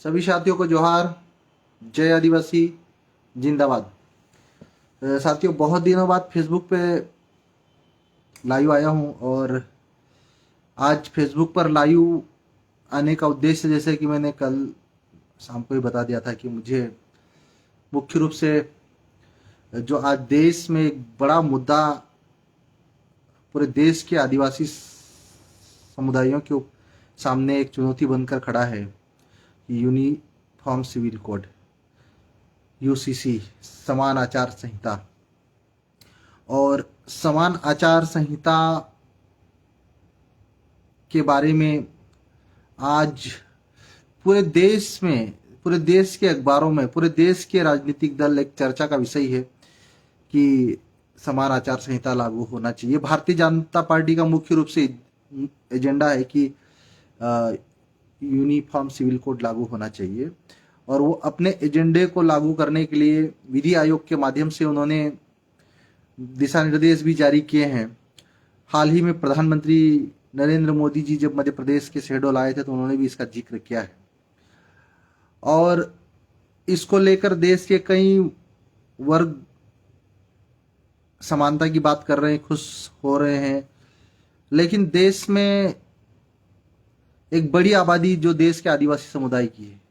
सभी साथियों को जोहार। जय आदिवासी जिंदाबाद। साथियों, बहुत दिनों बाद फेसबुक पे लाइव आया हूँ और आज फेसबुक पर लाइव आने का उद्देश्य, जैसे कि मैंने कल शाम को ही बता दिया था, कि मुझे मुख्य रूप से जो आज देश में एक बड़ा मुद्दा पूरे देश के आदिवासी समुदायों के सामने एक चुनौती बनकर खड़ा है, यूनिफॉर्म सिविल कोड यूसीसी, समान आचार संहिता। और समान आचार संहिता के बारे में आज पूरे देश में, पूरे देश के अखबारों में, पूरे देश के राजनीतिक दल एक चर्चा का विषय है कि समान आचार संहिता लागू होना चाहिए। भारतीय जनता पार्टी का मुख्य रूप से एजेंडा है कि यूनिफॉर्म सिविल कोड लागू होना चाहिए, और वो अपने एजेंडे को लागू करने के लिए विधि आयोग के माध्यम से उन्होंने दिशा निर्देश भी जारी किए हैं। हाल ही में प्रधानमंत्री नरेंद्र मोदी जी जब मध्य प्रदेश के शहडोल आए थे तो उन्होंने भी इसका जिक्र किया है, और इसको लेकर देश के कई वर्ग समानता की बात कर रहे हैं, खुश हो रहे हैं। लेकिन देश में एक बड़ी आबादी जो देश के आदिवासी समुदाय की है,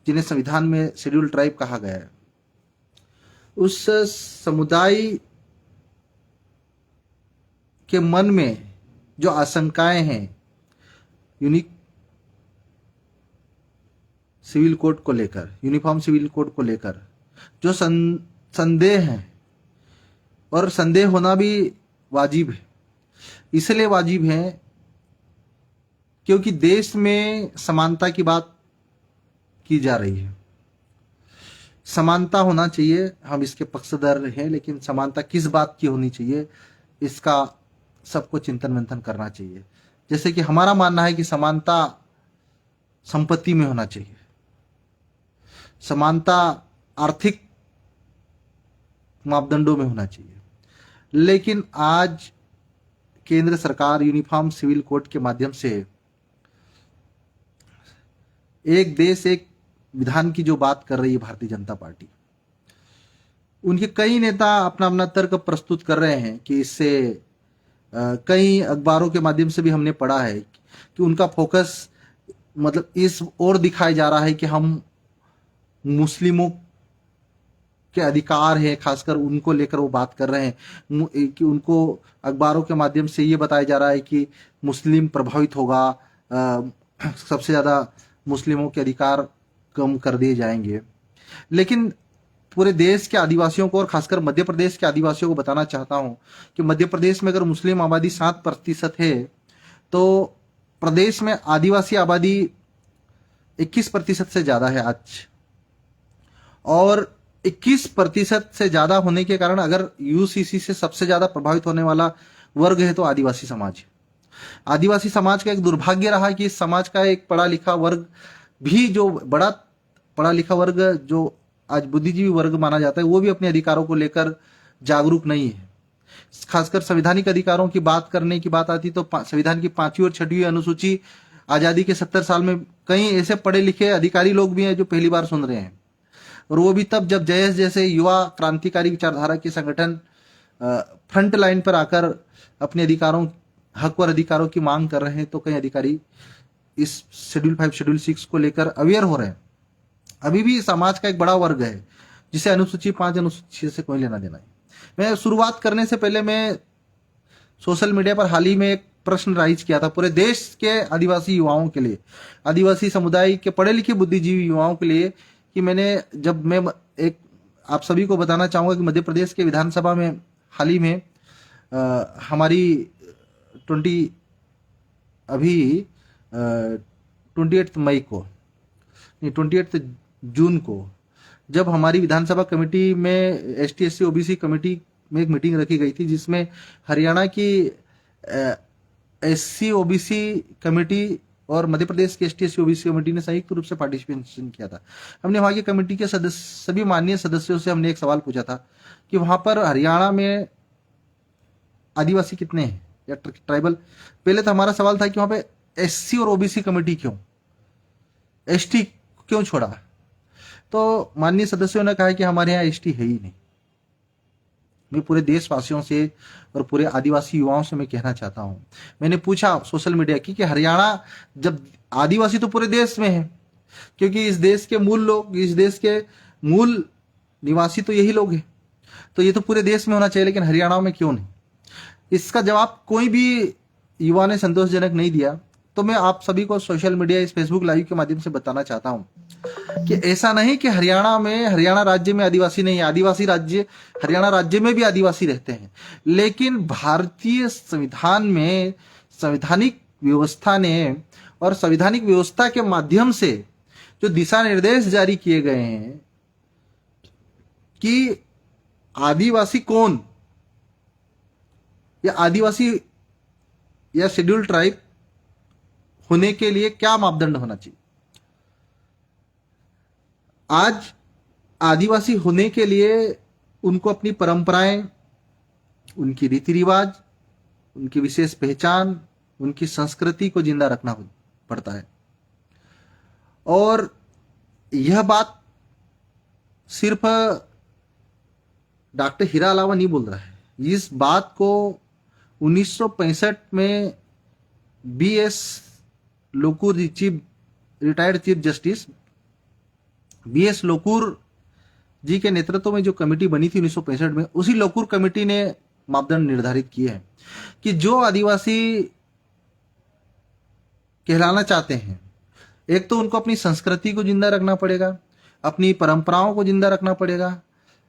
जिन्हें संविधान में शेड्यूल ट्राइब कहा गया है, उस समुदाय के मन में जो आशंकाएं हैं यूनिक सिविल कोड को लेकर, यूनिफॉर्म सिविल कोड को लेकर जो संदेह है, और संदेह होना भी वाजिब है। इसलिए वाजिब है क्योंकि देश में समानता की बात की जा रही है। समानता होना चाहिए, हम इसके पक्षधर हैं, लेकिन समानता किस बात की होनी चाहिए, इसका सबको चिंतन मंथन करना चाहिए। जैसे कि हमारा मानना है कि समानता संपत्ति में होना चाहिए, समानता आर्थिक मापदंडों में होना चाहिए। लेकिन आज केंद्र सरकार यूनिफॉर्म सिविल कोड के माध्यम से एक देश एक विधान की जो बात कर रही है भारतीय जनता पार्टी, उनके कई नेता अपना अपना तर्क प्रस्तुत कर रहे हैं कि इससे कई अखबारों के माध्यम से भी हमने पढ़ा है कि उनका फोकस मतलब इस ओर दिखाया जा रहा है कि हम मुस्लिमों के अधिकार है, खासकर उनको लेकर वो बात कर रहे हैं कि उनको अखबारों के माध्यम से ये बताया जा रहा है कि मुस्लिम प्रभावित होगा, सबसे ज़्यादा मुस्लिमों के अधिकार कम कर दिए जाएंगे। लेकिन पूरे देश के आदिवासियों को और खासकर मध्य प्रदेश के आदिवासियों को बताना चाहता हूं कि मध्य प्रदेश में अगर मुस्लिम आबादी 7% है तो प्रदेश में आदिवासी आबादी 21% से ज़्यादा है आज। और 21% से ज़्यादा होने के कारण अगर यूसीसी से सबसे ज़्यादा प्रभावित होने वाला वर्ग है तो आदिवासी समाज है। आदिवासी समाज का एक दुर्भाग्य रहा कि इस समाज का एक पढ़ा लिखा वर्ग भी, जो बड़ा पढ़ा लिखा वर्ग जो आज बुद्धिजीवी वर्ग माना जाता है, वो भी अपने अधिकारों को लेकर जागरूक नहीं है। खासकर संवैधानिक अधिकारों की बात करने की बात आती तो संविधान की 5वीं और 6वीं अनुसूची, आजादी के 70 साल में कई ऐसे पढ़े लिखे अधिकारी लोग भी हैं जो पहली बार सुन रहे हैं, और वो भी तब जब जयस जैसे युवा क्रांतिकारी विचारधारा के संगठन फ्रंट लाइन पर आकर अपने अधिकारों, हक और अधिकारों की मांग कर रहे हैं, तो कई अधिकारी इस शेड्यूल 5, शेड्यूल 6 को लेकर अवेयर हो रहे हैं। अभी भी समाज का एक बड़ा वर्ग है जिसे अनुसूची 5, अनुसूची 6 से कोई लेना देना है। मैं शुरुआत करने से पहले मैं सोशल मीडिया पर हाल ही में एक प्रश्न राइज किया था पूरे देश के आदिवासी युवाओं के लिए, आदिवासी समुदाय के पढ़े लिखे बुद्धिजीवी युवाओं के लिए, कि मैं एक आप सभी को बताना चाहूंगा कि मध्य प्रदेश के विधानसभा में हाल ही में हमारी 28 मई को, नहीं 28 जून को, जब हमारी विधानसभा कमेटी में ST SC OBC कमेटी में एक मीटिंग रखी गई थी, जिसमें हरियाणा की SC OBC कमेटी और मध्य प्रदेश की ST SC OBC कमेटी ने संयुक्त रूप से पार्टिसिपेशन किया था। हमने वहां की कमेटी के सभी माननीय सदस्यों से हमने एक सवाल पूछा था कि वहां पर हरियाणा में आदिवासी कितने हैं या ट्राइबल। पहले तो हमारा सवाल था कि वहां पे SC और OBC कमेटी क्यों, ST क्यों छोड़ा? तो माननीय सदस्यों ने कहा कि हमारे यहाँ एसटी है ही नहीं। मैं पूरे देशवासियों से और पूरे आदिवासी युवाओं से मैं कहना चाहता हूं, मैंने पूछा सोशल मीडिया की कि हरियाणा, जब आदिवासी तो पूरे देश में है, क्योंकि इस देश के मूल लोग, इस देश के मूल निवासी तो यही लोग हैं, तो ये तो पूरे देश में होना चाहिए, लेकिन हरियाणा में क्यों नहीं? इसका जवाब कोई भी युवा ने संतोषजनक नहीं दिया। तो मैं आप सभी को सोशल मीडिया, इस फेसबुक लाइव के माध्यम से बताना चाहता हूं कि ऐसा नहीं कि हरियाणा राज्य में आदिवासी नहीं है। आदिवासी राज्य, हरियाणा राज्य में भी आदिवासी रहते हैं, लेकिन भारतीय संविधान में, संवैधानिक व्यवस्था ने और संवैधानिक व्यवस्था के माध्यम से जो दिशा निर्देश जारी किए गए हैं कि आदिवासी कौन, या आदिवासी या शेड्यूल्ड ट्राइब होने के लिए क्या मापदंड होना चाहिए। आज आदिवासी होने के लिए उनको अपनी परंपराएं, उनकी रीति रिवाज, उनकी विशेष पहचान, उनकी संस्कृति को जिंदा रखना पड़ता है। और यह बात सिर्फ डॉक्टर हीरा अलावा नहीं बोल रहा है। इस बात को 1965 में B S Lokur, retired chief justice B S Lokur ji के नेतृत्व में जो कमेटी बनी थी 1965 में, उसी लोकुर कमेटी ने मापदंड निर्धारित किए हैं कि जो आदिवासी कहलाना चाहते हैं, एक तो उनको अपनी संस्कृति को जिंदा रखना पड़ेगा, अपनी परंपराओं को जिंदा रखना पड़ेगा,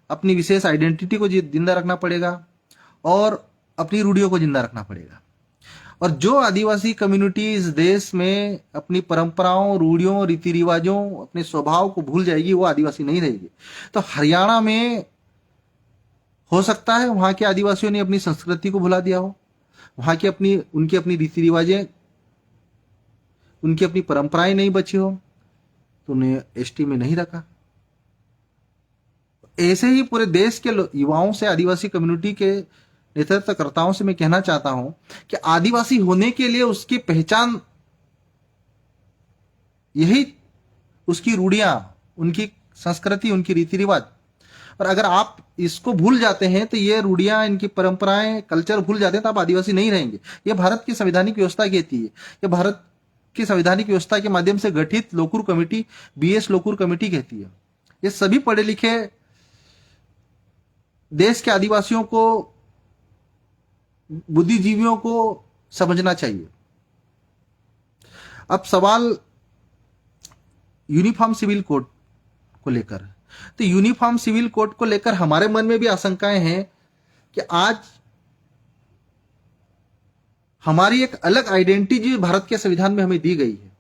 अपनी विशेष आइडेंटिटी को जिंदा रखना पड़ेगा, और अपनी रूढ़ियों को जिंदा रखना पड़ेगा। और जो आदिवासी कम्युनिटी इस देश में अपनी परंपराओं, रूढ़ियों, रीति रिवाजों, अपने स्वभाव को भूल जाएगी, वो आदिवासी नहीं रहेगी। तो हरियाणा में हो सकता है वहां के आदिवासियों ने अपनी संस्कृति को भुला दिया हो, वहां की उनकी अपनी रीति रिवाजें, उनकी अपनी परंपराएं नहीं बची हो, तो उन्हें एसटी में नहीं रखा। ऐसे ही पूरे देश के युवाओं से, आदिवासी कम्युनिटी के नेतृत्वकर्ताओं से मैं कहना चाहता हूं कि आदिवासी होने के लिए उसकी पहचान, यही उसकी रूढ़ियां, उनकी संस्कृति, उनकी रीति रिवाज। और अगर आप इसको भूल जाते हैं, तो ये रूढ़ियां, इनकी परंपराएं, कल्चर भूल जाते हैं, तो आप आदिवासी नहीं रहेंगे। ये भारत की संवैधानिक व्यवस्था कहती है, ये भारत की संवैधानिक व्यवस्था के माध्यम से गठित Lokur committee, BS Lokur committee कहती है। ये सभी पढ़े लिखे देश के आदिवासियों को, बुद्धिजीवियों को समझना चाहिए। अब सवाल यूनिफॉर्म सिविल कोड को लेकर, तो यूनिफॉर्म सिविल कोड को लेकर हमारे मन में भी आशंकाएं हैं कि आज हमारी एक अलग आइडेंटिटी भारत के संविधान में हमें दी गई है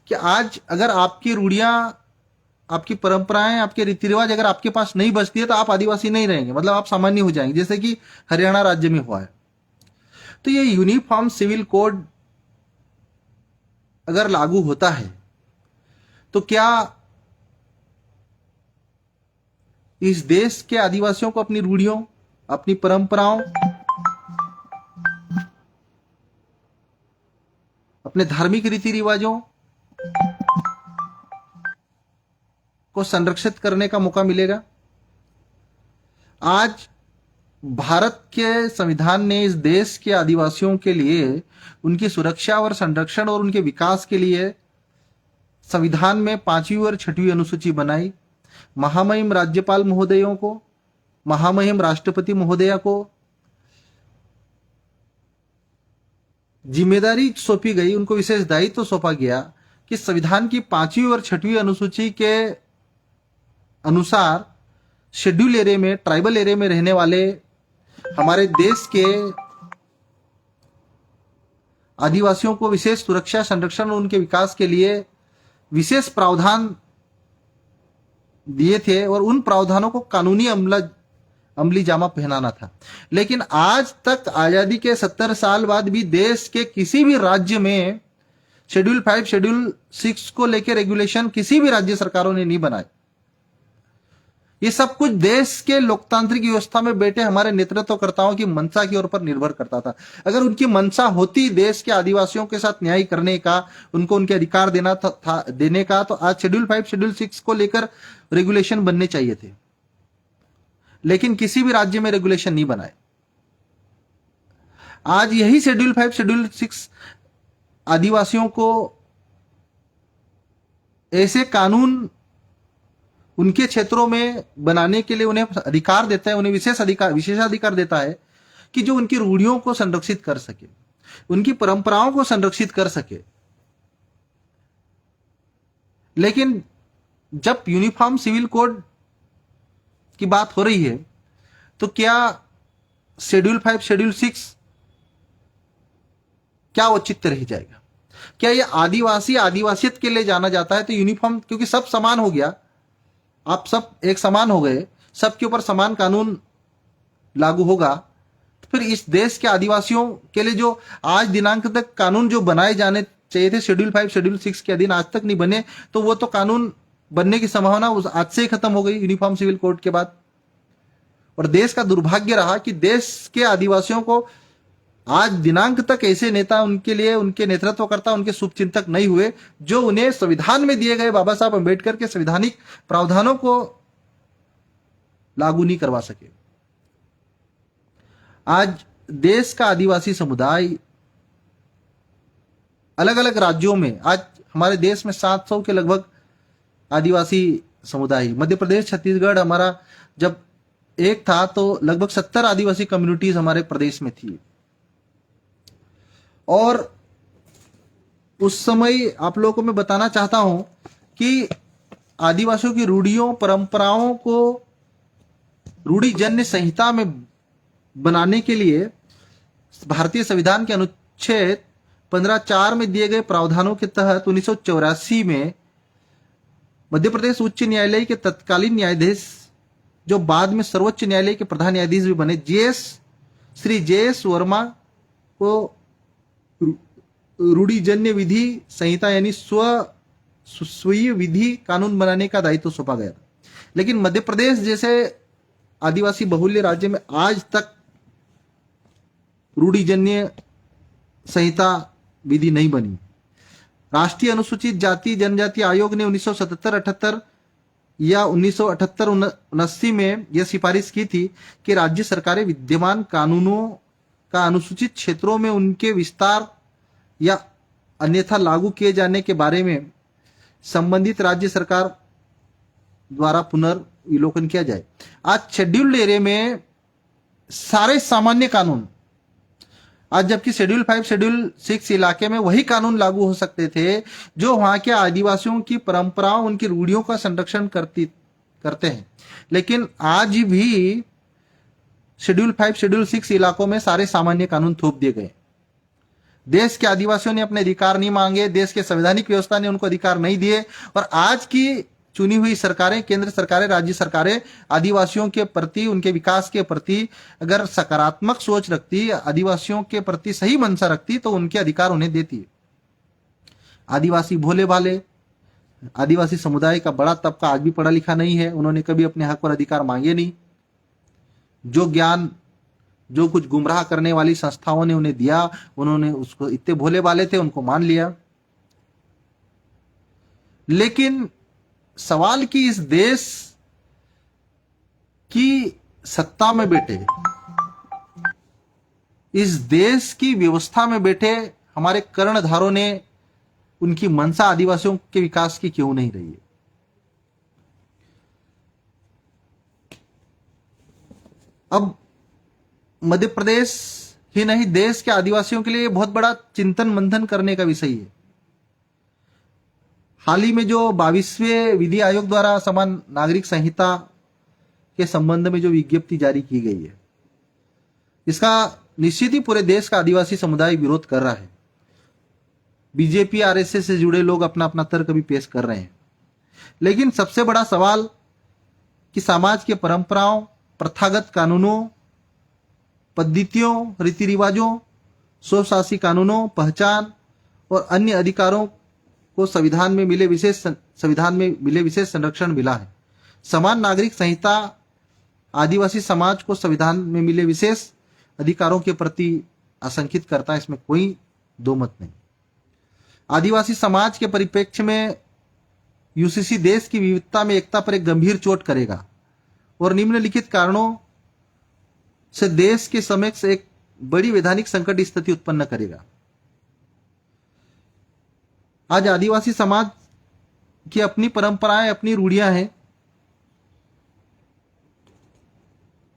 कि आज अगर आपकी रूढ़ियां, आपकी परंपराएं, आपके रीति रिवाज अगर आपके पास नहीं बचती है, तो आप आदिवासी नहीं रहेंगे, मतलब आप सामान्य हो जाएंगे, जैसे कि हरियाणा राज्य में हुआ है। तो ये यूनिफॉर्म सिविल कोड अगर लागू होता है, तो क्या इस देश के आदिवासियों को अपनी रूढ़ियों, अपनी परंपराओं, अपने धार्मिक रीति रिवाजों को संरक्षित करने का मौका मिलेगा? आज भारत के संविधान ने इस देश के आदिवासियों के लिए, उनकी सुरक्षा और संरक्षण और उनके विकास के लिए संविधान में 5वीं और 6वीं अनुसूची बनाई। महामहिम राज्यपाल महोदयों को, महामहिम राष्ट्रपति महोदया को जिम्मेदारी सौंपी गई, उनको विशेष दायित्व सौंपा गया कि संविधान की 5वीं और 6वीं अनुसूची के अनुसार शेड्यूल एरिया में, ट्राइबल एरिया में रहने वाले हमारे देश के आदिवासियों को विशेष सुरक्षा, संरक्षण और उनके विकास के लिए विशेष प्रावधान दिए थे, और उन प्रावधानों को कानूनी अमली जामा पहनाना था। लेकिन आज तक आजादी के 70 साल बाद भी देश के किसी भी राज्य में शेड्यूल 5, शेड्यूल 6 को लेकर रेगुलेशन किसी भी राज्य सरकारों ने नहीं बनाए। ये सब कुछ देश के लोकतांत्रिक व्यवस्था में बैठे हमारे नेतृत्वकर्ताओं की मंशा की ओर पर निर्भर करता था। अगर उनकी मंशा होती देश के आदिवासियों के साथ न्याय करने का, उनको उनके अधिकार देने का, तो आज शेड्यूल 5 शेड्यूल 6 को लेकर रेगुलेशन बनने चाहिए थे, लेकिन किसी भी राज्य में रेगुलेशन नहीं बनाए। आज यही शेड्यूल 5 शेड्यूल 6 आदिवासियों को ऐसे कानून उनके क्षेत्रों में बनाने के लिए उन्हें अधिकार देता है, उन्हें विशेषाधिकार देता है कि जो उनकी रूढ़ियों को संरक्षित कर सके, उनकी परंपराओं को संरक्षित कर सके। लेकिन जब यूनिफॉर्म सिविल कोड की बात हो रही है, तो क्या शेड्यूल 5 शेड्यूल 6 क्या औचित्य रह जाएगा? क्या ये आदिवासियत के लिए जाना जाता है? तो यूनिफॉर्म, क्योंकि सब समान हो गया, आप सब एक समान हो गए, सबके ऊपर समान कानून लागू होगा, तो फिर इस देश के आदिवासियों के लिए जो आज दिनांक तक कानून जो बनाए जाने चाहिए थे शेड्यूल 5 शेड्यूल 6 के अधीन, आज तक नहीं बने, तो वो तो कानून बनने की संभावना आज से ही खत्म हो गई यूनिफॉर्म सिविल कोड के बाद। और देश का दुर्भाग्य रहा कि देश के आदिवासियों को आज दिनांक तक ऐसे नेता, उनके लिए उनके नेतृत्वकर्ता, उनके शुभचिंतक नहीं हुए जो उन्हें संविधान में दिए गए बाबा साहब अंबेडकर के संवैधानिक प्रावधानों को लागू नहीं करवा सके। आज देश का आदिवासी समुदाय अलग अलग राज्यों में, आज हमारे देश में 700 के लगभग आदिवासी समुदाय, मध्य प्रदेश छत्तीसगढ़ हमारा जब एक था तो लगभग 70 आदिवासी कम्युनिटीज हमारे प्रदेश में थी। और उस समय आप लोगों को मैं बताना चाहता हूं कि आदिवासियों की रूढ़ियों परंपराओं को रूढ़िजन्य संहिता में बनाने के लिए भारतीय संविधान के अनुच्छेद 15(4) में दिए गए प्रावधानों के तहत 1984 में मध्य प्रदेश उच्च न्यायालय के तत्कालीन न्यायाधीश, जो बाद में सर्वोच्च न्यायालय के प्रधान न्यायाधीश भी बने, श्री जे.एस. वर्मा को रूढ़िजन्य विधि संहिता यानी स्वयं विधि कानून बनाने का दायित्व सौंपा गया। लेकिन मध्य प्रदेश जैसे आदिवासी बहुल्य राज्य में आज तक रूढ़िजन्य संहिता विधि नहीं बनी। राष्ट्रीय अनुसूचित जाति जनजाति आयोग ने 1977-78 या 1978-79 में यह सिफारिश की थी कि राज्य सरकारें विद्यमान कानूनों का अनुसूचित क्षेत्रों में उनके विस्तार या अन्यथा लागू किए जाने के बारे में संबंधित राज्य सरकार द्वारा पुनर्विलोकन किया जाए। आज शेड्यूल्ड एरिया में सारे सामान्य कानून, आज जबकि शेड्यूल 5 शेड्यूल 6 इलाके में वही कानून लागू हो सकते थे जो वहां के आदिवासियों की परंपराओं, उनकी रूढ़ियों का संरक्षण करते हैं। लेकिन आज भी शेड्यूल 5 शेड्यूल 6 इलाकों में सारे सामान्य कानून थोप दिए गए। देश के आदिवासियों ने अपने अधिकार नहीं मांगे, देश के संवैधानिक व्यवस्था ने उनको अधिकार नहीं दिए, और आज की चुनी हुई सरकारें, केंद्र सरकारें, राज्य सरकारें आदिवासियों के प्रति, उनके विकास के प्रति अगर सकारात्मक सोच रखती, आदिवासियों के प्रति सही मंशा रखती, तो उनके अधिकार उन्हें देती। आदिवासी भोले भाले, आदिवासी समुदाय का बड़ा तबका आज भी पढ़ा लिखा नहीं है, उन्होंने कभी अपने हक और अधिकार मांगे नहीं। जो ज्ञान, जो कुछ गुमराह करने वाली संस्थाओं ने उन्हें दिया, उन्होंने उसको, इतने भोले वाले थे, उनको मान लिया। लेकिन सवाल कि इस देश की सत्ता में बैठे, इस देश की व्यवस्था में बैठे हमारे कर्णधारों ने उनकी मंशा आदिवासियों के विकास की क्यों नहीं रही है? अब मध्य प्रदेश ही नहीं, देश के आदिवासियों के लिए बहुत बड़ा चिंतन मंथन करने का विषय है। हाल ही में जो 22वें विधि आयोग द्वारा समान नागरिक संहिता के संबंध में जो विज्ञप्ति जारी की गई है, इसका निश्चित ही पूरे देश का आदिवासी समुदाय विरोध कर रहा है। बीजेपी आरएसएस से जुड़े लोग अपना अपना तर्क भी पेश कर रहे हैं। लेकिन सबसे बड़ा सवाल कि समाज के परंपराओं, प्रथागत कानूनों, पद्धतियों, रीति रिवाजों, स्वशासी कानूनों, पहचान और अन्य अधिकारों को संविधान में मिले विशेष संरक्षण मिला है। समान नागरिक संहिता आदिवासी समाज को संविधान में मिले विशेष अधिकारों के प्रति आशंकित करता है, इसमें कोई दो मत नहीं। आदिवासी समाज के परिप्रेक्ष्य में यूसीसी देश की विविधता में एकता पर एक गंभीर चोट करेगा और निम्नलिखित कारणों से देश के समक्ष एक बड़ी वैधानिक संकट स्थिति उत्पन्न करेगा। आज आदिवासी समाज की अपनी परंपराएं, अपनी रूढ़ियां हैं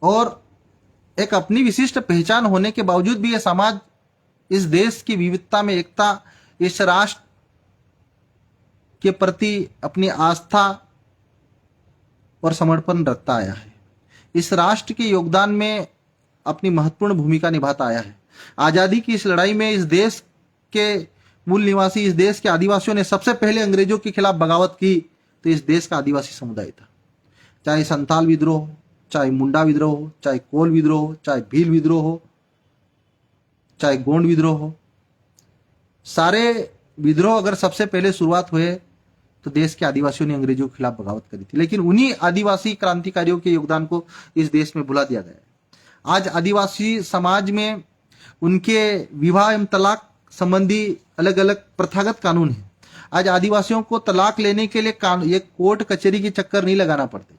और एक अपनी विशिष्ट पहचान होने के बावजूद भी यह समाज इस देश की विविधता में एकता, इस राष्ट्र के प्रति अपनी आस्था और समर्पण रखता आया है। इस राष्ट्र के योगदान में अपनी महत्वपूर्ण भूमिका निभाता आया है। आजादी की इस लड़ाई में इस देश के मूल निवासी, इस देश के आदिवासियों ने सबसे पहले अंग्रेजों के खिलाफ बगावत की तो इस देश का आदिवासी समुदाय था। चाहे संथाल विद्रोह, चाहे मुंडा विद्रोह, चाहे कोल विद्रोह, चाहे भील विद्रोह हो, चाहे गोंड विद्रोह हो, सारे विद्रोह अगर सबसे पहले शुरुआत हुए तो देश के आदिवासियों ने अंग्रेजों के खिलाफ बगावत करी थी। लेकिन उन्हीं आदिवासी क्रांतिकारियों के योगदान को इस देश में भुला दिया गया। आज आदिवासी समाज में उनके विवाह एवं तलाक संबंधी अलग अलग प्रथागत कानून है। आज आदिवासियों को तलाक लेने के लिए ये कोर्ट कचहरी की चक्कर नहीं लगाना पड़ते।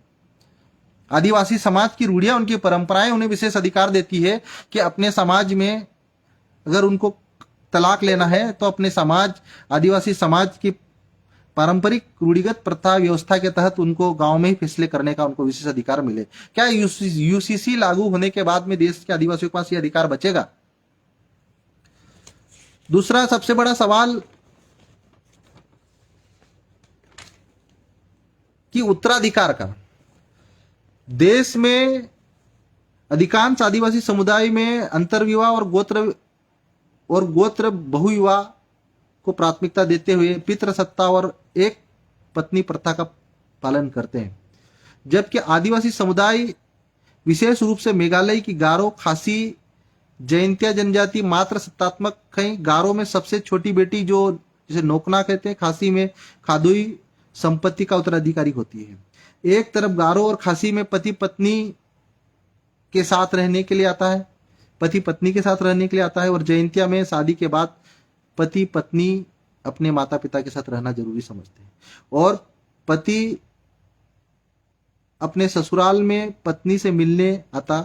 आदिवासी समाज की रूढ़ियां, उनकी परंपराएं उन्हें विशेष अधिकार देती है कि अपने समाज में अगर उनको तलाक लेना है तो अपने समाज, आदिवासी समाज की पारंपरिक रूढ़िगत प्रथा व्यवस्था के तहत उनको गांव में ही फैसले करने का उनको विशेष अधिकार मिले। क्या यूसीसी लागू होने के बाद में देश के आदिवासियों के पास ये अधिकार बचेगा? दूसरा सबसे बड़ा सवाल कि उत्तराधिकार का। देश में अधिकांश आदिवासी समुदाय में अंतर्विवाह और गोत्र बहुविवाह को प्राथमिकता देते हुए पितृसत्ता और एक पत्नी प्रथा का पालन करते हैं, जबकि आदिवासी समुदाय विशेष रूप से मेघालय की गारो, खासी, जयंतिया जनजाति मात्र सत्तात्मक है। गारो में सबसे छोटी बेटी जो जिसे नोकना कहते हैं, खासी में खादुई संपत्ति का उत्तराधिकारी होती है। एक तरफ गारो और खासी में पति पत्नी के साथ रहने के लिए आता है, पति पत्नी के साथ रहने के लिए आता है, और जयंतिया में शादी के बाद पति पत्नी अपने माता पिता के साथ रहना जरूरी समझते हैं और पति अपने ससुराल में पत्नी से मिलने आता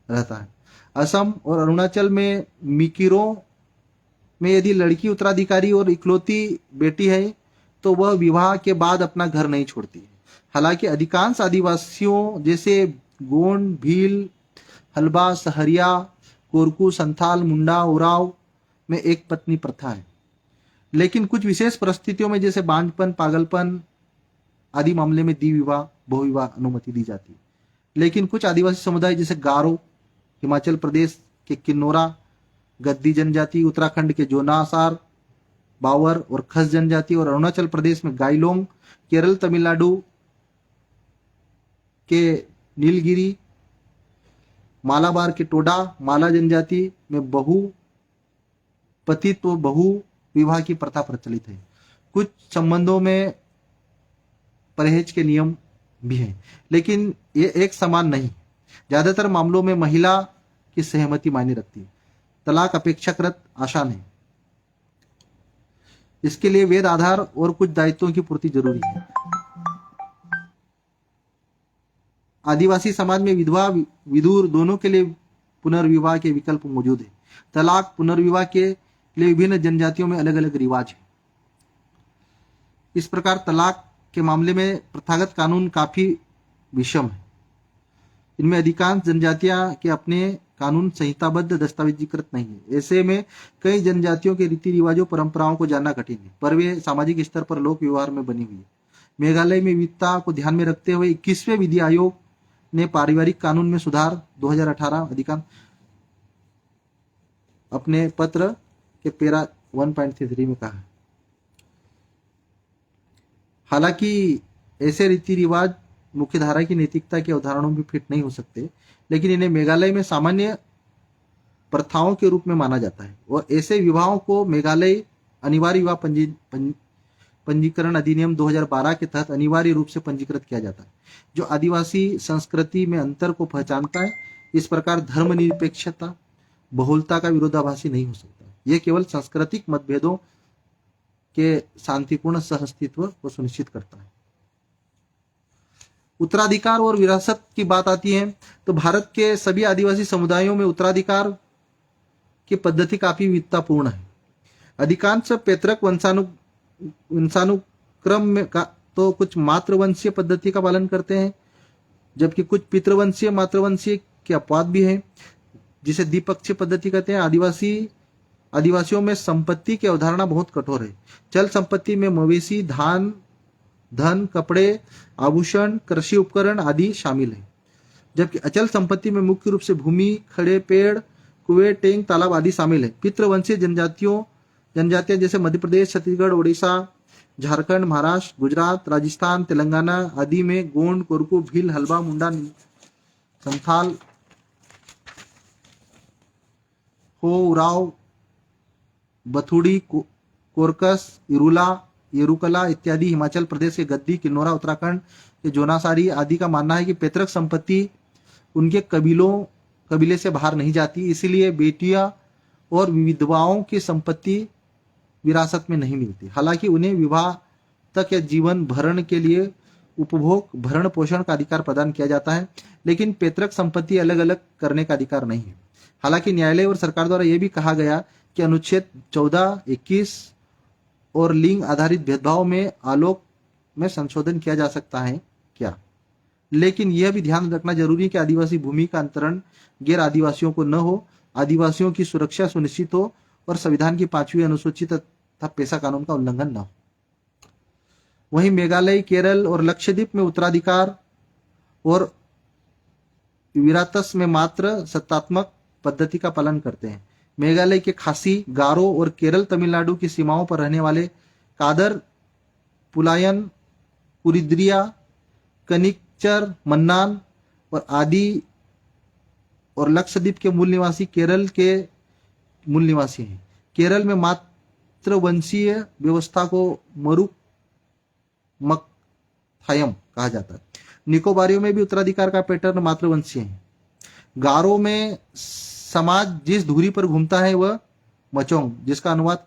रहता है। असम और अरुणाचल में मिकिरो में यदि लड़की उत्तराधिकारी और इकलौती बेटी है तो वह विवाह के बाद अपना घर नहीं छोड़ती है। हालांकि अधिकांश आदिवासियों जैसे गोंड, भील, हलबा, सहरिया, कोरकू, संथाल, मुंडा, उराव में एक पत्नी प्रथा है। लेकिन कुछ विशेष परिस्थितियों में जैसे बांझपन, पागलपन आदि मामले में द्विविवाह, बहुविवाह अनुमति दी जाती है। लेकिन कुछ आदिवासी समुदाय जैसे गारो, हिमाचल प्रदेश के किन्नौरा, गद्दी जनजाति, उत्तराखंड के जोनासार, बावर और खस जनजाति और अरुणाचल प्रदेश में गाइलोंग, केरल तमिलनाडु के नीलगिरी, मालाबार के टोडा, माला जनजाति में पतित्व बहु विवाह की प्रथा प्रचलित है। कुछ संबंधों में परहेज के नियम भी हैं, लेकिन ये एक समान नहीं। ज्यादातर मामलों में महिला की सहमति मायने रखती है। तलाक अपेक्षाकृत आसान है, इसके लिए वेद आधार और कुछ दायित्वों की पूर्ति जरूरी है। आदिवासी समाज में विधवा विधुर दोनों के लिए पुनर्विवाह के विकल्प मौजूद है। तलाक पुनर्विवाह के लिए विभिन्न जनजातियों में अलग अलग रिवाज है। इस प्रकार तलाक के मामले में प्रथागत कानून काफी विषम है। इनमें अधिकांश जनजातियां के अपने कानून संहिताबद्ध दस्तावेजीकृत नहीं है। ऐसे में कई जनजातियों के रीति रिवाजों, परंपराओं को जानना कठिन है, पर वे सामाजिक स्तर पर लोक व्यवहार में बनी हुई है। मेघालय में विविधता को ध्यान में रखते हुए 21वें विधि आयोग ने पारिवारिक कानून में सुधार 2018 अधिकांश अपने पत्र के पैरा 1.33 में कहा। हालांकि ऐसे रीति रिवाज मुख्यधारा की नैतिकता के अवधारणाओं में फिट नहीं हो सकते, लेकिन इन्हें मेघालय में सामान्य प्रथाओं के रूप में माना जाता है और ऐसे विवाहों को मेघालय अनिवार्य विवाह पंजीकरण अधिनियम 2012 के तहत अनिवार्य रूप से पंजीकृत किया जाता है, जो आदिवासी संस्कृति में अंतर को पहचानता है। इस प्रकार धर्मनिरपेक्षता बहुलता का विरोधाभासी नहीं हो सकता। यह केवल सांस्कृतिक मतभेदों के शांतिपूर्ण सहअस्तित्व को सुनिश्चित करता है। उत्तराधिकार और विरासत की बात आती है तो भारत के सभी आदिवासी समुदायों में उत्तराधिकार की पद्धति काफी विविधतापूर्ण है। अधिकांश पैतृक वंशानुक्रम में का तो कुछ मातृवंशीय पद्धति का पालन करते हैं, जबकि कुछ पितृवंशीय मातृवंशीय के अपवाद भी हैं, जिसे द्विपक्षीय पद्धति कहते हैं। आदिवासियों में संपत्ति की अवधारणा बहुत कठोर है। चल संपत्ति में मवेशी, धन, कपड़े, आभूषण, कृषि उपकरण आदि शामिल है, जबकि अचल संपत्ति में मुख्य रूप से भूमि, खड़े पेड़, कुएं, टैंक, तालाब आदि शामिल है। पितृवंशीय जनजातियां जैसे मध्य प्रदेश, छत्तीसगढ़, ओडिशा, झारखंड, महाराष्ट्र, गुजरात, राजस्थान, तेलंगाना आदि में गोंड, कोरकू, भील, हल्बा, मुंडा, संथाल, हो, उराव, बथुड़ी, कोरकस, येरुकला इत्यादि। हिमाचल प्रदेश के गद्दी, किन्नौरा, उत्तराखंड के जोनासारी आदि का मानना है कि पैतृक संपत्ति उनके कबीले से बाहर नहीं जाती, इसीलिए बेटियां और विधवाओं की संपत्ति विरासत में नहीं मिलती। हालांकि उन्हें विवाह तक या जीवन भरण के लिए उपभोग, भरण पोषण का अधिकार प्रदान किया जाता है, लेकिन पैतृक संपत्ति अलग अलग करने का अधिकार नहीं है। हालांकि न्यायालय और सरकार द्वारा यह भी कहा गया कि अनुच्छेद 14, 21 और लिंग आधारित भेदभाव में आलोक में संशोधन किया जा सकता है क्या, लेकिन यह भी ध्यान रखना जरूरी है कि आदिवासी भूमि का अंतरण गैर आदिवासियों को न हो, आदिवासियों की सुरक्षा सुनिश्चित हो और संविधान की 5वीं अनुसूची तथा पेशा कानून का उल्लंघन न हो। वहीं मेघालय, केरल और लक्षद्वीप में उत्तराधिकार और विरासत में मात्र सत्तात्मक पद्धति का पालन करते हैं। मेघालय के खासी, गारो और केरल तमिलनाडु की सीमाओं पर रहने वाले कादर, पुलायन, कुरिद्रिया, कनिकचर, मन्नान और आदि और लक्षद्वीप के मूल निवासी केरल के मूल निवासी हैं। केरल में मातृवंशीय व्यवस्था को मरुमकथायम कहा जाता है। निकोबारियों में भी उत्तराधिकार का पैटर्न मातृवंशीय है। गारो में समाज जिस धुरी पर घूमता है वह मचोंग, जिसका अनुवाद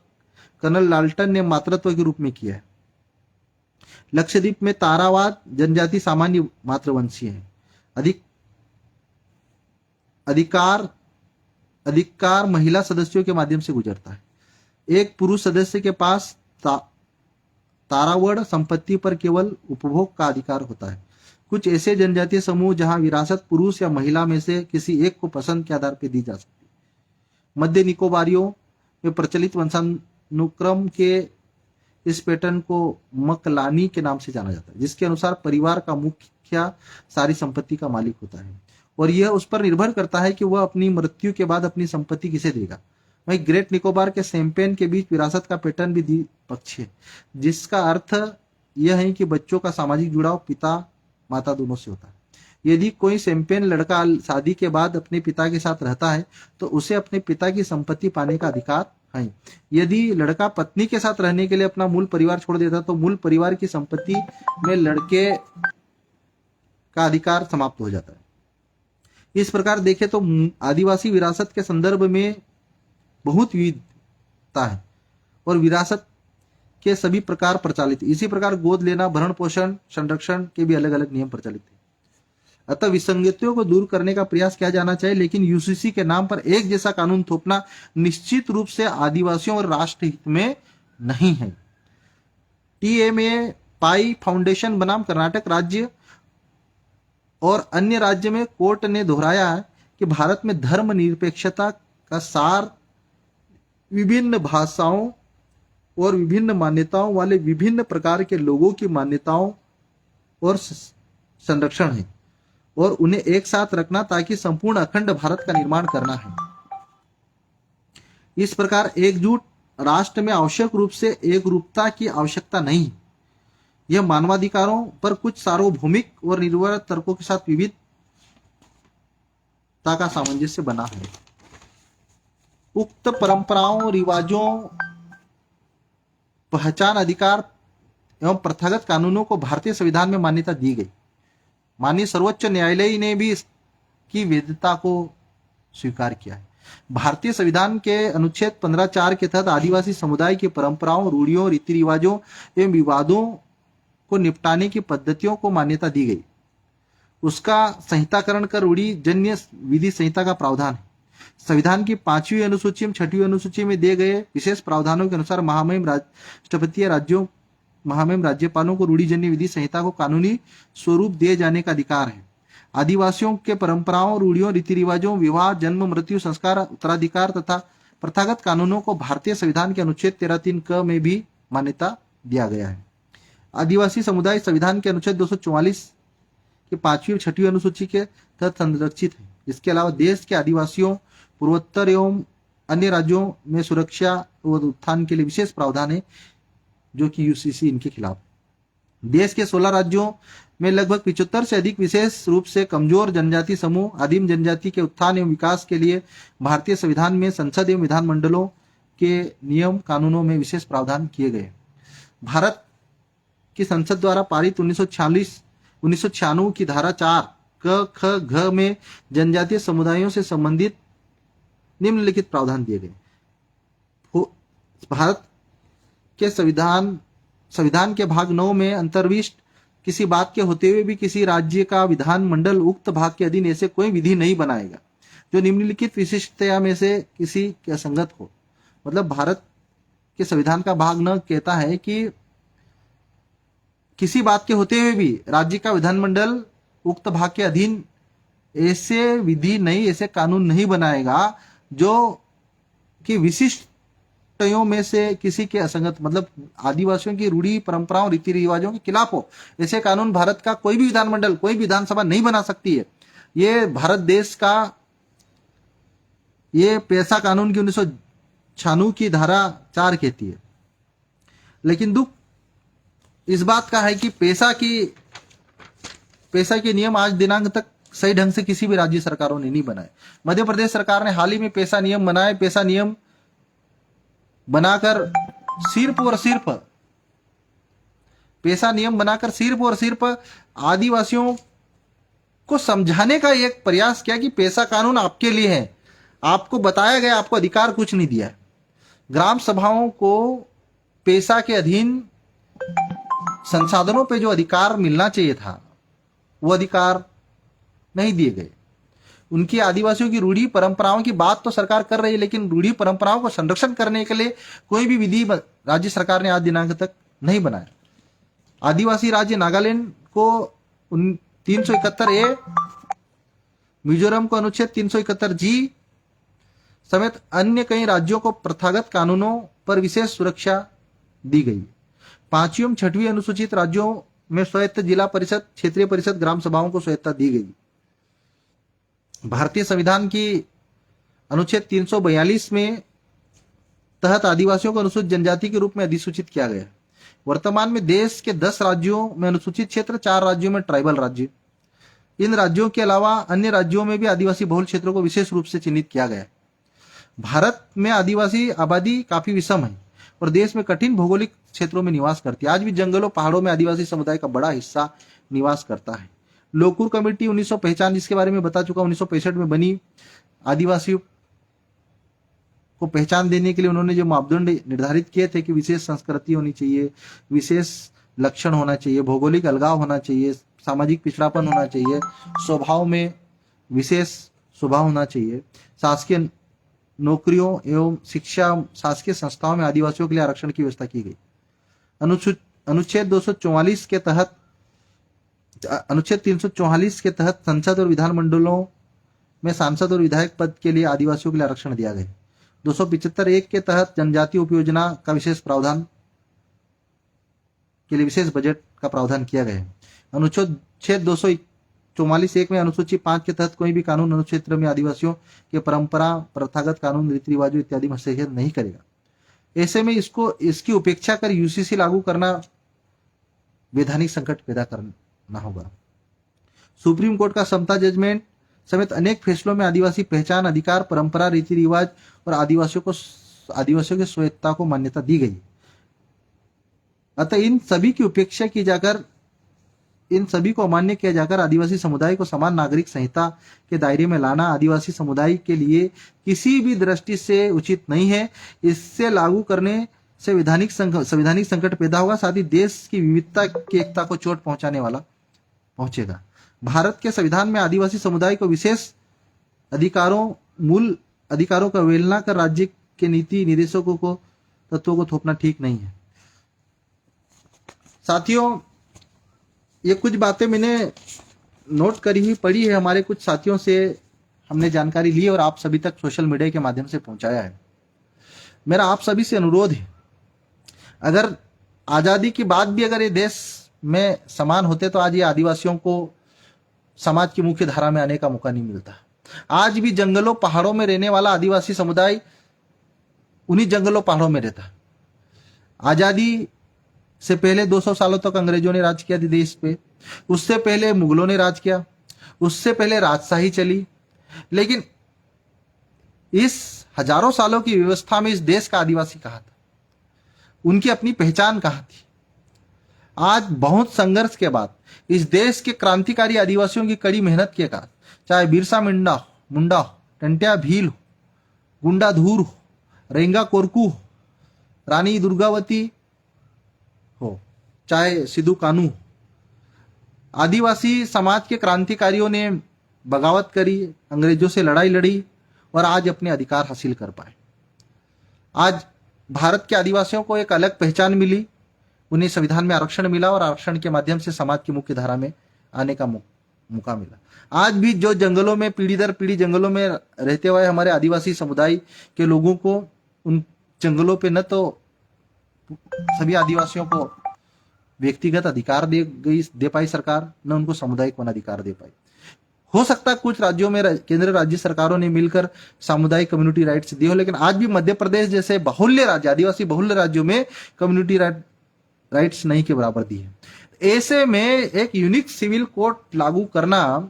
कर्नल लाल्टन ने मातृत्व के रूप में किया है। लक्षद्वीप में तारावाद जनजाति सामान्य मातृवंशीय है। अधिकार महिला सदस्यों के माध्यम से गुजरता है। एक पुरुष सदस्य के पास तारावड़ संपत्ति पर केवल उपभोग का अधिकार होता है। कुछ ऐसे जनजातीय समूह जहां विरासत पुरुष या महिला में से किसी एक को पसंद के आधार पर दी जा सकती है। मध्य निकोबारियों में प्रचलित वंशानुक्रम के इस पैटर्न को मकलानी के नाम से जाना जाता है, जिसके अनुसार परिवार का मुखिया सारी संपत्ति का मालिक होता है और यह उस पर निर्भर करता है कि वह अपनी मृत्यु के बाद अपनी संपत्ति किसे देगा। वहीं ग्रेट निकोबार के शैंपेन के बीच विरासत का पैटर्न भी द्विपक्षीय है, जिसका अर्थ यह है कि बच्चों का सामाजिक जुड़ाव पिता माता दोनों से होता है। यदि कोई शैंपेन लड़का शादी के बाद अपने पिता के साथ रहता है तो उसे अपने पिता की संपत्ति पाने का अधिकार है। यदि लड़का पत्नी के साथ रहने के लिए अपना मूल परिवार छोड़ देता तो मूल परिवार की संपत्ति में लड़के का अधिकार समाप्त हो जाता है। इस प्रकार देखें तो आदिवासी विरासत के संदर्भ में बहुत विविधता है और विरासत के सभी प्रकार प्रचलित। इसी प्रकार गोद लेना, भरण पोषण, संरक्षण के भी अलग अलग नियम प्रचलित हैं। अतः विसंगतियों को दूर करने का प्रयास किया जाना चाहिए, लेकिन यूसीसी के नाम पर एक जैसा कानून थोपना निश्चित रूप से आदिवासियों और राष्ट्र हित में नहीं है। टीएमए पाई फाउंडेशन बनाम कर्नाटक राज्य और अन्य राज्य में कोर्ट ने दोहराया है कि भारत में धर्मनिरपेक्षता का सार विभिन्न भाषाओं और विभिन्न मान्यताओं वाले विभिन्न प्रकार के लोगों की मान्यताओं और संरक्षण है और उन्हें एक साथ रखना ताकि संपूर्ण अखंड भारत का निर्माण करना है। इस प्रकार एकजुट राष्ट्र में आवश्यक रूप से एक रूपता की आवश्यकता नहीं। यह मानवाधिकारों पर कुछ सार्वभौमिक और निर्भर तर्कों के साथ विविधता का सामंजस्य बना है। उक्त परंपराओं, रिवाजों, पहचान, अधिकार एवं प्रथागत कानूनों को भारतीय संविधान में मान्यता दी गई। माननीय सर्वोच्च न्यायालय ने भी इसकी वैधता को स्वीकार किया है। भारतीय संविधान के अनुच्छेद 15(4) के तहत आदिवासी समुदाय की परंपराओं, रूढ़ियों, रीति रिवाजों एवं विवादों को निपटाने की पद्धतियों को मान्यता दी गई। उसका संहिताकरण कर रूढ़ी जन्य विधि संहिता का प्रावधान है। संविधान की 5वीं अनुसूची में 6वीं अनुसूची में दिए गए विशेष प्रावधानों के अनुसार महामहिम राष्ट्रपति राज्यों महामहिम राज्यपालों को रूढ़िजन्य विधि संहिता को कानूनी स्वरूप दिए जाने का अधिकार है। आदिवासियों के परंपराओं, रूढ़ियों, रीति रिवाजों, विवाह, जन्म, मृत्यु, संस्कार, उत्तराधिकार तथा प्रथागत कानूनों को भारतीय संविधान के अनुच्छेद 13(3) क में भी मान्यता दिया गया है। आदिवासी समुदाय संविधान के अनुच्छेद 244 के 5वीं और 6वीं अनुसूची के तहत संरक्षित है। इसके अलावा देश के आदिवासियों, पूर्वोत्तर एवं अन्य राज्यों में सुरक्षा व उत्थान के लिए विशेष प्रावधान है, जो कि यूसीसी इनके खिलाफ। देश के 16 राज्यों में लगभग 75 से अधिक विशेष रूप से कमजोर जनजाति समूह, आदिम जनजाति के उत्थान एवं विकास के लिए भारतीय संविधान में संसद एवं विधानमंडलों के नियम कानूनों में विशेष प्रावधान किए गए। भारत की संसद द्वारा पारित 1996 की धारा 4 क, ख, घ में जनजातीय समुदायों से संबंधित निम्नलिखित प्रावधान दिए गए। भारत के संविधान के भाग 9 में अंतर्विष्ट किसी बात के होते हुए भी किसी राज्य का विधानमंडल उक्त भाग के अधीन ऐसे कोई विधि नहीं बनाएगा जो निम्नलिखित विशिष्टता में से किसी के असंगत हो। मतलब भारत के संविधान का भाग 9 कहता है कि किसी बात के होते हुए भी राज्य का विधानमंडल उक्त भाग के अधीन ऐसे विधि नहीं, ऐसे कानून नहीं बनाएगा जो कि विशिष्टताओं में से किसी के असंगत, मतलब आदिवासियों की रूढ़ी परंपराओं, रीति रिवाजों के खिलाफ हो। ऐसे कानून भारत का कोई भी विधानमंडल, कोई विधानसभा नहीं बना सकती है। ये भारत देश का ये पेशा कानून की 1996 की धारा 4 कहती है। लेकिन दुख इस बात का है कि पेशा के नियम आज दिनांक तक सही ढंग से किसी भी राज्य सरकारों ने नहीं बनाए। मध्य प्रदेश सरकार ने हाल ही में पेशा नियम बनाए। पेशा नियम बनाकर सिर्फ और सिर्फ आदिवासियों को समझाने का एक प्रयास किया कि पेशा कानून आपके लिए है, आपको बताया गया, आपको अधिकार कुछ नहीं दिया। ग्राम सभाओं को पेशा के अधीन संसाधनों पे जो अधिकार मिलना चाहिए था, वो अधिकार नहीं दिए गए। उनकी आदिवासियों की रूढ़ी परंपराओं की बात तो सरकार कर रही है, लेकिन रूढ़ी परंपराओं को संरक्षण करने के लिए कोई भी विधि राज्य सरकार ने आज दिनांक तक नहीं बनाया। आदिवासी राज्य नागालैंड को 371A, मिजोरम को अनुच्छेद 371G समेत अन्य कई राज्यों को प्रथागत कानूनों पर विशेष सुरक्षा दी गई। 5वीं और 6वीं अनुसूचित राज्यों में स्वायत्त जिला परिषद, क्षेत्रीय परिषद, ग्राम सभाओं को स्वायत्तता दी गई। भारतीय संविधान की अनुच्छेद 342 में तहत आदिवासियों को अनुसूचित जनजाति के रूप में अधिसूचित किया गया। वर्तमान में देश के 10 राज्यों में अनुसूचित क्षेत्र, 4 राज्यों में ट्राइबल राज्य। इन राज्यों के अलावा अन्य राज्यों में भी आदिवासी बहुल क्षेत्रों को विशेष रूप से चिन्हित किया गया। भारत में आदिवासी आबादी काफी विषम है और देश में कठिन भौगोलिक क्षेत्रों में निवास करती है। आज भी जंगलों, पहाड़ों में आदिवासी समुदाय का बड़ा हिस्सा निवास करता है। लोकुर कमेटी 1965, जिसके बारे में बता चुका, 1965 में बनी। आदिवासियों को पहचान देने के लिए उन्होंने जो मापदंड निर्धारित किए थे कि विशेष संस्कृति होनी चाहिए, विशेष लक्षण होना चाहिए, भौगोलिक अलगाव होना चाहिए, सामाजिक पिछड़ापन होना चाहिए, स्वभाव में विशेष स्वभाव होना चाहिए, शासकीय नौकरियों एवं शिक्षा, शासकीय संस्थाओं में आदिवासियों के लिए आरक्षण की व्यवस्था की गई। अनुच्छेद 244 के तहत, अनुच्छेद 344 के तहत संसद और विधानमंडलों में सांसद और विधायक पद के लिए आदिवासियों के लिए आरक्षण दिया गया। 275(1) के तहत जनजाति उपयोजना का विशेष प्रावधान के लिए विशेष बजट का प्रावधान किया गया है। अनुच्छेद 244(1) में अनुसूची 5 के तहत कोई भी कानून अनुक्षेत्र में आदिवासियों के परंपरा, प्रथागत कानून, रीति रिवाजों इत्यादि में हस्तक्षेप नहीं करेगा। ऐसे में इसकी उपेक्षा कर यूसीसी लागू करना वैधानिक संकट पैदा करना होगा। सुप्रीम कोर्ट का समता जजमेंट समेत अनेक फैसलों में आदिवासी पहचान, अधिकार, परंपरा, रीति रिवाज और आदिवासियों की स्वायत्तता को मान्यता दी गई। अतः इन सभी की उपेक्षा की जाकर, इन सभी को अमान्य किया जाकर आदिवासी समुदाय को समान नागरिक संहिता के दायरे में लाना आदिवासी समुदाय के लिए किसी भी दृष्टि से उचित नहीं है। इससे लागू करने से संवैधानिक संकट पैदा होगा, साथ ही देश की विविधता की एकता को चोट पहुंचेगा। भारत के संविधान में आदिवासी समुदाय को विशेष मूल अधिकारों का अवहेलना कर राज्य के नीति निर्देशकों को तत्वों को थोपना ठीक नहीं है। साथियों, ये कुछ बातें मैंने नोट करी हुई पढ़ी है, हमारे कुछ साथियों से हमने जानकारी ली और आप सभी तक सोशल मीडिया के माध्यम से पहुंचाया है। मेरा आप सभी से अनुरोध है, अगर आजादी के बाद भी अगर ये देश में समान होते तो आज ये आदिवासियों को समाज की मुख्य धारा में आने का मौका नहीं मिलता। आज भी जंगलों पहाड़ों में रहने वाला आदिवासी समुदाय उन्हीं जंगलों पहाड़ों में रहता। आजादी से पहले 200 सालों तक अंग्रेजों ने राज किया देश पे, उससे पहले मुगलों ने राज किया, उससे पहले राजशाही चली, लेकिन इस हजारों सालों की व्यवस्था में इस देश का आदिवासी कहाँ था, उनकी अपनी पहचान कहाँ थी। आज बहुत संघर्ष के बाद इस देश के क्रांतिकारी आदिवासियों की कड़ी मेहनत के कारण, चाहे बिरसा मुंडा हो, टंट्या भील हो, गुंडा धूर हो, रेंगा कोरकू हो, रानी दुर्गावती हो, चाहे सिद्धू कानू हो, आदिवासी समाज के क्रांतिकारियों ने बगावत करी, अंग्रेजों से लड़ाई लड़ी और आज अपने अधिकार हासिल कर पाए। आज भारत के आदिवासियों को एक अलग पहचान मिली, उन्हें संविधान में आरक्षण मिला और आरक्षण के माध्यम से समाज की मुख्य धारा में आने का मौका मिला। आज भी जो जंगलों में पीढ़ी दर पीढ़ी जंगलों में रहते हुए हमारे आदिवासी समुदाय के लोगों को उन जंगलों पे न तो सभी आदिवासियों को व्यक्तिगत अधिकार दे पाई सरकार, न उनको सामुदायिक वन अधिकार दे पाई। हो सकता है कुछ राज्यों में केंद्र राज्य सरकारों ने मिलकर सामुदायिक कम्युनिटी राइट्स दिए हो, लेकिन आज भी मध्य प्रदेश जैसे बहुल्य राज्य, आदिवासी बहुल्य राज्यों में कम्युनिटी राइट्स नहीं के बराबर दी है। ऐसे में एक यूनिक सिविल कोड लागू करना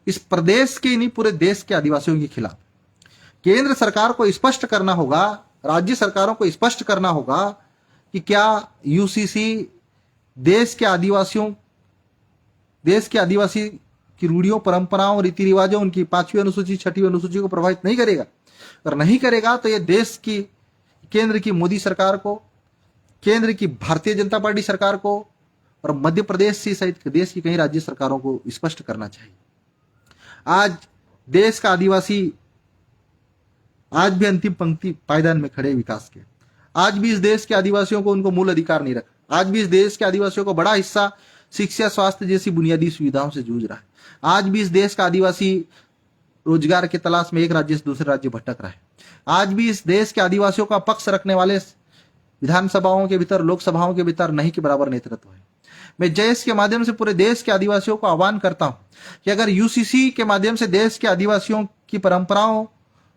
इस प्रदेश के नहीं पूरे देश के आदिवासियों के खिलाफ। केंद्र सरकार को स्पष्ट करना होगा, राज्य सरकारों को स्पष्ट करना होगा कि क्या यूसीसी देश के आदिवासी की रूढ़ियों, परंपराओं, रीति रिवाजों, उनकी 5वीं अनुसूची, 6वीं अनुसूची को प्रभावित नहीं करेगा। अगर नहीं करेगा तो ये देश की केंद्र की मोदी सरकार को, केंद्र की भारतीय जनता पार्टी सरकार को और मध्य प्रदेश से सहित देश की कई राज्य सरकारों को स्पष्ट करना चाहिए। आज देश का आदिवासी आज भी अंतिम पंक्ति पायदान में खड़े विकास के। आज भी इस देश के आदिवासियों को उनको मूल अधिकार नहीं रखा। आज भी इस देश के आदिवासियों को बड़ा हिस्सा शिक्षा, स्वास्थ्य जैसी बुनियादी सुविधाओं से जूझ रहा है। आज भी इस देश का आदिवासी रोजगार की तलाश में एक राज्य से दूसरे राज्य भटक रहा है। आज भी इस देश के आदिवासियों का पक्ष रखने वाले विधानसभाओं के भीतर, लोकसभाओं के भीतर नहीं के बराबर नेतृत्व है। मैं जयस के माध्यम से पूरे देश के आदिवासियों को आह्वान करता हूं कि अगर यूसीसी के माध्यम से देश के आदिवासियों की परंपराओं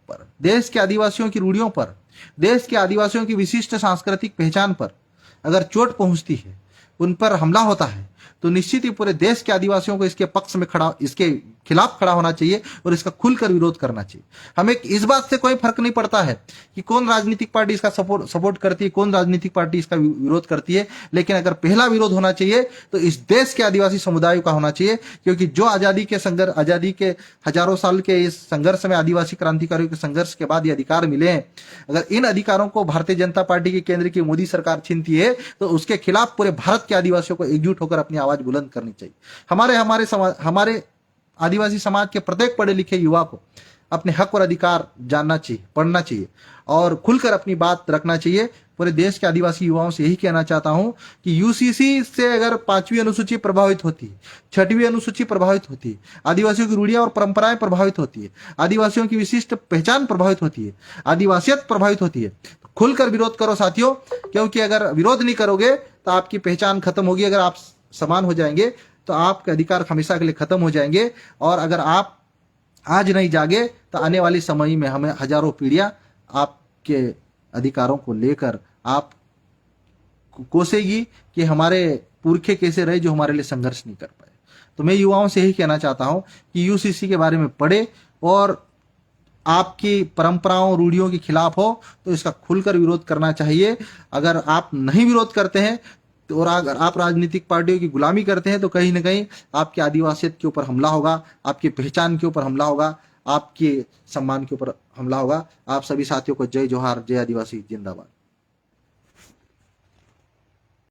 पर, देश के आदिवासियों की रूढ़ियों पर, देश के आदिवासियों की विशिष्ट सांस्कृतिक पहचान पर अगर चोट पहुंचती है, उन पर हमला होता है, तो निश्चित ही पूरे देश के आदिवासियों को इसके पक्ष में इसके खिलाफ खड़ा होना चाहिए और इसका खुलकर विरोध करना चाहिए। हमें इस बात से कोई फर्क नहीं पड़ता है कि कौन राजनीतिक पार्टी इसका सपोर्ट करती है, कौन राजनीतिक पार्टी इसका विरोध करती है, लेकिन अगर पहला विरोध होना चाहिए तो इस देश के आदिवासी समुदाय का होना चाहिए, क्योंकि जो आजादी के हजारों साल के इस संघर्ष में, आदिवासी क्रांतिकारियों के संघर्ष के बाद ये अधिकार मिले हैं, अगर इन अधिकारों को भारतीय जनता पार्टी की केंद्र की मोदी सरकार छीनती है तो उसके खिलाफ पूरे भारत के आदिवासियों को एकजुट होकर अपनी आवाज बुलंद करनी चाहिए। हमारे आदिवासी समाज के प्रत्येक पढ़े लिखे युवा को अपने हक और अधिकार जानना चाहिए, पढ़ना चाहिए और खुलकर अपनी बात रखना चाहिए। पूरे देश के आदिवासी युवाओं से यही कहना चाहता हूं कि यूसीसी से अगर 5वीं अनुसूची प्रभावित होती है, 6वीं अनुसूची प्रभावित होती है, आदिवासियों की रूढ़ियां और परंपराएं प्रभावित होती है, आदिवासियों की विशिष्ट पहचान प्रभावित होती है, आदिवासियत प्रभावित होती है, तो खुलकर विरोध करो साथियों, क्योंकि अगर विरोध नहीं करोगे तो आपकी पहचान खत्म होगी। अगर आप समान हो जाएंगे तो आपके अधिकार हमेशा के लिए खत्म हो जाएंगे, और अगर आप आज नहीं जागे तो आने वाली समय में हमें हजारों पीढ़ियां आपके अधिकारों को लेकर आप कोसेगी कि हमारे पुरखे कैसे रहे जो हमारे लिए संघर्ष नहीं कर पाए। तो मैं युवाओं से यही कहना चाहता हूं कि यूसीसी के बारे में पढ़े और आपकी परंपराओं, रूढ़ियों के खिलाफ हो तो इसका खुलकर विरोध करना चाहिए। अगर आप नहीं विरोध करते हैं और अगर आप राजनीतिक पार्टियों की गुलामी करते हैं तो कहीं ना कहीं आपकी आदिवासियत के ऊपर हमला होगा, आपकी पहचान के ऊपर हमला होगा, आपके सम्मान के ऊपर हमला होगा। आप सभी साथियों को जय जोहार, जय आदिवासी जिंदाबाद।